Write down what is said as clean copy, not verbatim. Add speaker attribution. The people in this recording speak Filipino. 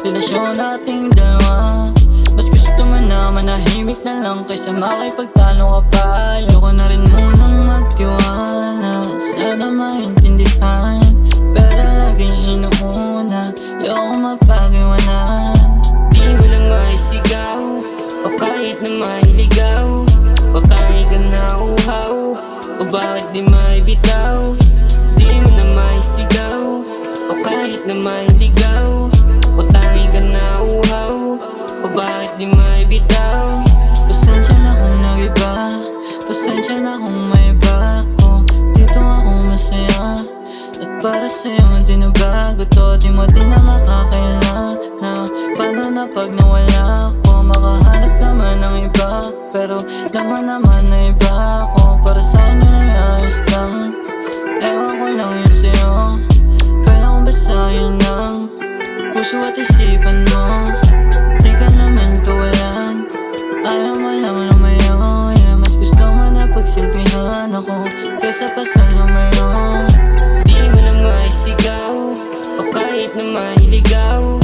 Speaker 1: relasyon nating dalawa. Mas gusto mo na manahimik na lang kaysa makipagtalo ka pa. Ayoko na rin munang magtiwala, sana maintindihan, pero laging inuuna, ayoko mapag-iwanan.
Speaker 2: Di mo na maisigaw, o kahit na mailigaw, o kahit ka nauhaw, o bakit di maibitaw. Di mo na maisigaw, o kahit na mailigaw, o kahit ka nauhaw, o bakit di maibitaw.
Speaker 1: Pasensya na kung nag-iba, pasensya na kung may iba ako. Dito ako masaya, at para sa'yo di na bago to. Di mo din na makakailan na paano na pag nawala ako. Makahanap ka man ng iba, pero laman naman na iba ako. Para sa'kin yun ay ayos lang, ewan ko lang yun sa'yo. Kaya kong basahin ng puso at isipan mo. Di ka naman kawalan, ayaw mo lang lumayo. Yeah, mas gusto mo na pagsilbihan ako kaysa pa sa lumayo.
Speaker 2: Di mo na maisigaw, o kahit na mailigaw,